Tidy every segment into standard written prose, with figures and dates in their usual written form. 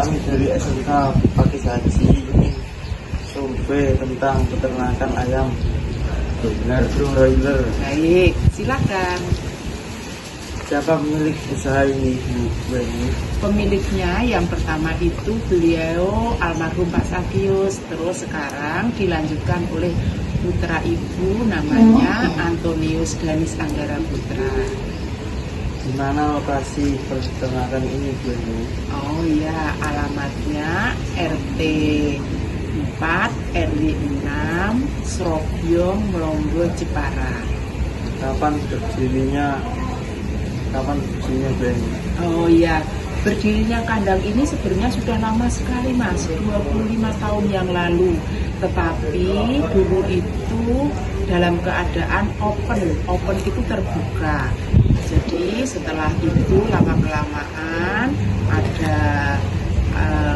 Kami dari SMK Pakis Haji ingin survei tentang peternakan ayam broiler. Baik, silakan. Siapa pemilik usaha ini, Bu ini? Pemiliknya yang pertama itu beliau almarhum Pak Sakius, terus sekarang dilanjutkan oleh putra ibu namanya Antonius Ganis Anggara Putra. Di mana lokasi peternakan ini, Bu ini? Oh iya, alamatnya RT 4 RW 6 Srobyong Melonggo Jepara. Kapan berdirinya Bu ini? Oh iya, berdirinya kandang ini sebenarnya sudah lama sekali Mas, 25 tahun yang lalu. Tetapi dulu itu dalam keadaan open itu terbuka. Jadi setelah itu lama-kelamaan ada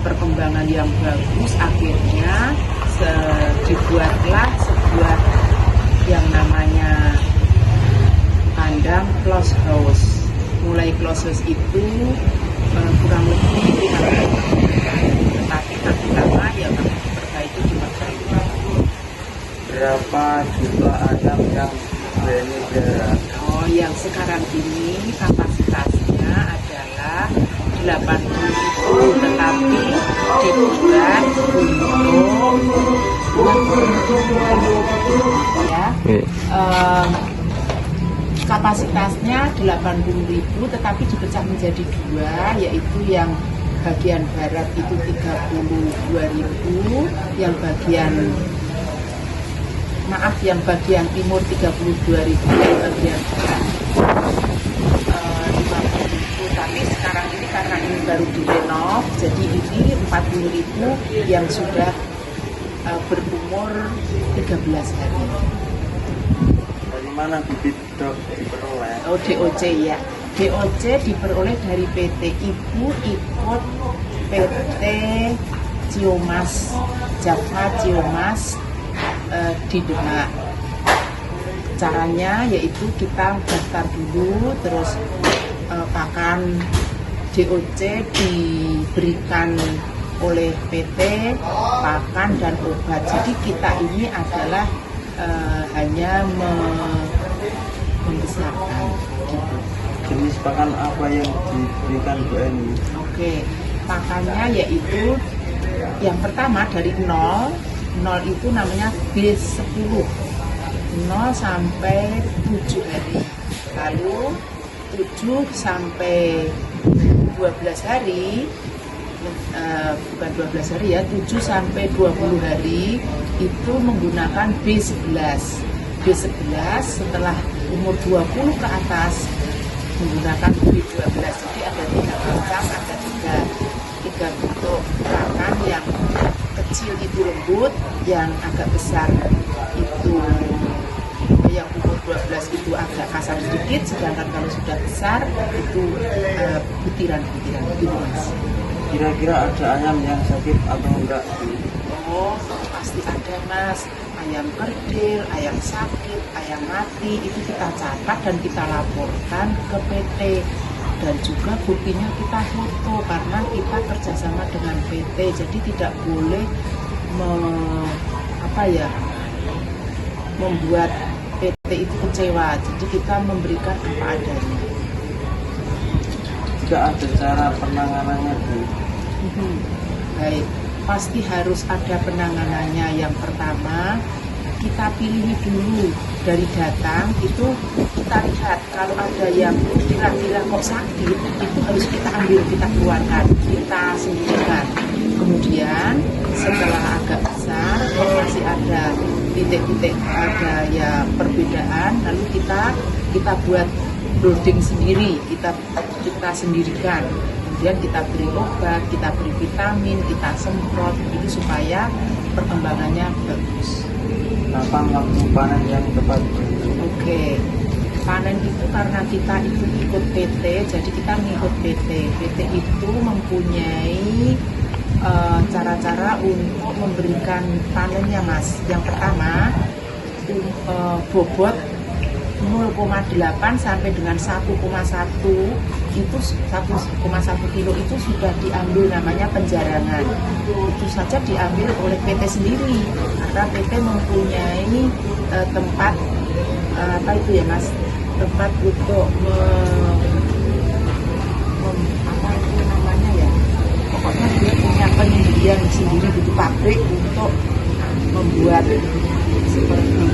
perkembangan yang bagus, akhirnya dibuatlah sebuah yang namanya kandang close house. Mulai close house itu kurang lebih 5 tahun, tetapi makin lama ya makin diperbaiki diperbaiki. Berapa jumlah ayam yang BNI pelihara? Oh, yang sekarang ini kapasitasnya adalah 80.000, tetapi dibuat untuk ya. Kapasitasnya 80.000, tetapi dipecah menjadi dua, yaitu yang bagian barat itu 32.000, yang bagian timur 32.000, yang bagian barat 50.000. Tapi sekarang ini karena ini baru direnov, jadi ini 40.000 yang sudah berumur 13 hari. Mana bibit dok diperoleh? Oh, DOC ya. DOC diperoleh dari PT Ibu ikut PT Ciomas, Java Ciomas di Demak. Caranya yaitu kita daftar dulu, terus pakan DOC diberikan oleh PT, pakan dan obat. Jadi kita ini adalah hanya membesarkan gitu. Jenis pakan apa yang diberikan Bu Eni? Oke, pakannya yaitu yang pertama dari 0 itu namanya B10, 0 sampai 7 hari. Lalu 7 sampai 12 hari, bukan 12 hari ya, 7 sampai 20 hari itu menggunakan B11. B11 setelah umur 20 ke atas menggunakan B12. Jadi ada 3 macam, ada tiga bentuk pakan. Yang kecil itu lembut, yang agak besar itu yang umur 12 itu agak kasar sedikit, sedangkan kalau sudah besar itu butiran-butiran gitu Mas. Kira-kira ada ayam yang sakit atau enggak? Oh, pasti ada Mas. Ayam kerdil, ayam sakit, ayam mati itu kita catat dan kita laporkan ke PT. Dan juga buktinya kita foto karena kita kerjasama dengan PT. Jadi tidak boleh membuat PT itu kecewa. Jadi kita memberikan apa adanya. Tidak ada cara penanganannya Bu? Baik, pasti harus ada penanganannya. Yang pertama, kita pilih dulu dari datang itu, kita lihat kalau ada yang kira-kira kok sakit, itu harus kita ambil, kita keluarkan, kita sembunyikan. Kemudian setelah agak besar, kok masih ada titik-titik ada ya perbedaan, lalu kita buat brooding sendiri, kita sendirikan. Kemudian kita beri obat, kita beri vitamin, kita semprot, ini supaya perkembangannya bagus. Kapan waktu panen yang tepat? Oke, panen itu karena kita itu ikut PT, jadi kita mengikut PT. PT itu mempunyai cara-cara untuk memberikan panennya Mas. Yang pertama, bobot 0,8 sampai dengan 1,1 itu 1,1 kilo itu sudah diambil namanya penjarangan. Itu saja diambil oleh PT sendiri karena PT mempunyai tempat apa itu ya Mas, tempat untuk apa itu namanya ya, pokoknya dia punya penyembelihan sendiri di pabrik untuk membuat seperti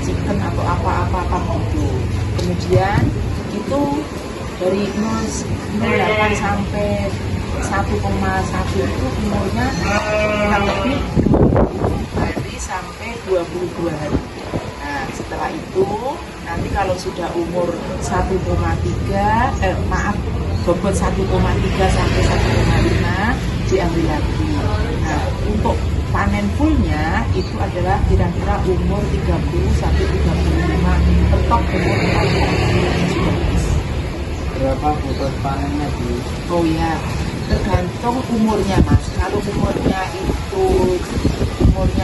chicken atau apa-apa gitu. Kemudian itu dari 0,8 sampai 1,1 itu umurnya kurang lebih 20 hari sampai 22 hari. Nah setelah itu nanti kalau sudah umur 1,3 bobot 1,3 sampai 1,5 diambil lagi. Nah untuk panen fullnya itu adalah kira-kira umur 30 sampai 35, petok umur 40 sudah habis. Berapa bobot panennya Bu? Oh ya, tergantung umurnya Mas. Kalau umurnya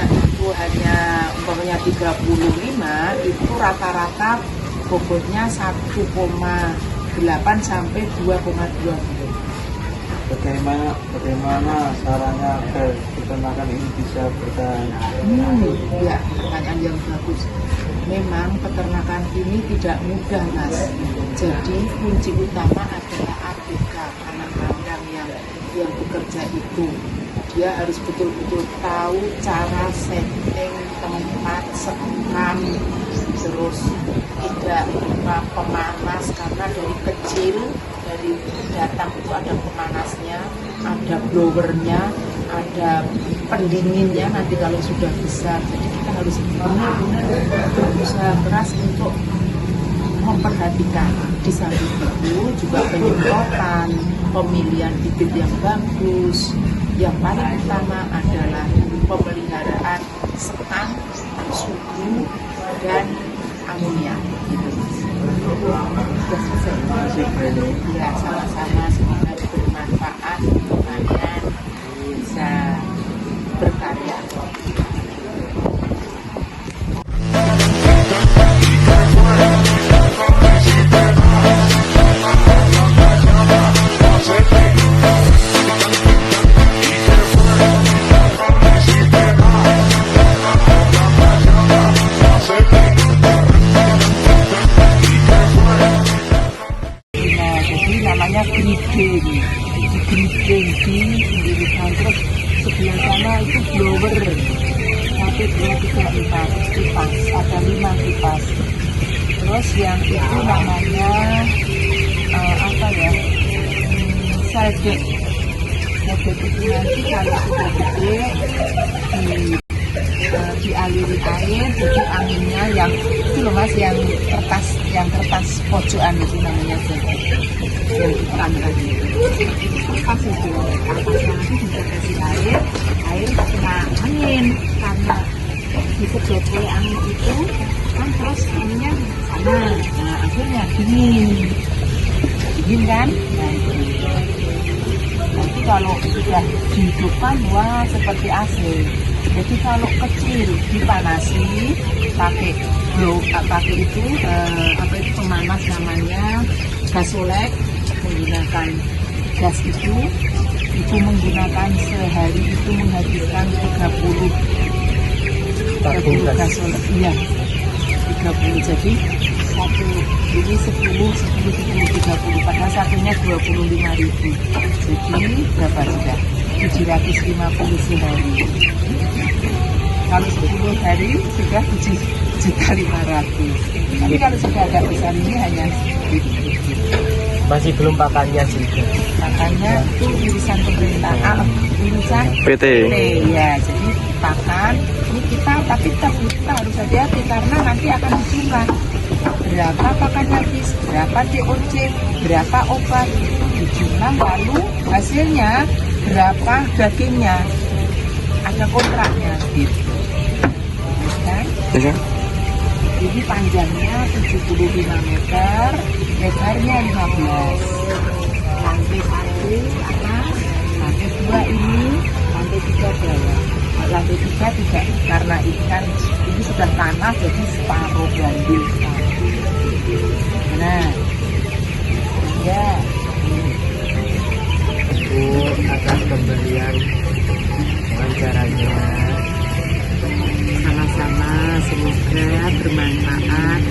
itu hanya umpamanya 35, itu rata-rata bobotnya 1,8 sampai 2,2 kilo. Bagaimana caranya agar peternakan ini bisa bertahan? Ya, pertanyaan yang bagus. Memang peternakan ini tidak mudah Mas. Jadi kunci utama adalah ABK, anak kandang yang bekerja itu. Dia harus betul-betul tahu cara setting tempat sekam, terus tidak pemanas karena dari kecil, dari datang itu ada pemanasnya, ada blowernya, ada pendinginnya nanti kalau sudah besar. Jadi kita harus benar-benar berusaha keras untuk memperhatikan. Di samping itu juga penyemprotan, pemilihan bibit yang bagus. Yang paling utama adalah pemeliharaan sekam, suhu, dan amonia. Gitu Mas. Sudah selesai. Ya, sama-sama, semoga bermanfaat untuk kalian bisa berkarya. Breeding didirikan, terus sebelah sana itu blower 1, 2, 3, 4 kipas, ada 5 kipas. Terus yang itu namanya apa ya, sedek. Sedek itu nanti kalau sudah gede dialiri air, jadi anginnya yang itu loh Mas, yang kertas pojokan itu namanya sedek. Yang ikan tadi itu kertas itu, kertasnya nanti bisa kasih air kena angin, karena disedot angin itu kan terus anginnya sana, nah akhirnya dingin kan, nah itu nanti kalau sudah dihidupkan wah seperti AC. Jadi kalau kecil dipanasi pakai itu apa itu pemanas namanya gasolek, menggunakan gas itu menggunakan sehari itu menghabiskan 30 gasolek, iya 30. Jadi satu ini 10, 30, padahal satunya 25.000. Jadi berapa sudah? 750 sehari. Kalau 10 hari sudah 7.500. Tapi kalau sudah agak besar ini hanya masih belum pakannya sih. Pakannya itu urusan pemerintah, urusan PT. Ya, jadi pakan ini tapi kita harus hati-hati karena nanti akan dijumlah berapa pakan habis, berapa DOC, berapa obat dijumlah, lalu hasilnya berapa dagingnya, ada kontraknya gitu kan? Jadi panjangnya 75 meter, lebarnya 15. Lantai 1 atas, lantai 2 ini, lantai 3 bawah. Lantai 3 tidak, karena ikan ini sudah tanah jadi separuh gandul.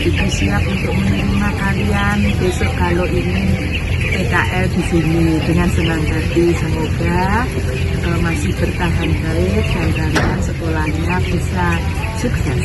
Ibu siap untuk menerima kalian besok kalau ini PKL di sini dengan senang hati. Semoga masih bertahan baik dan kalian sekolahnya bisa sukses.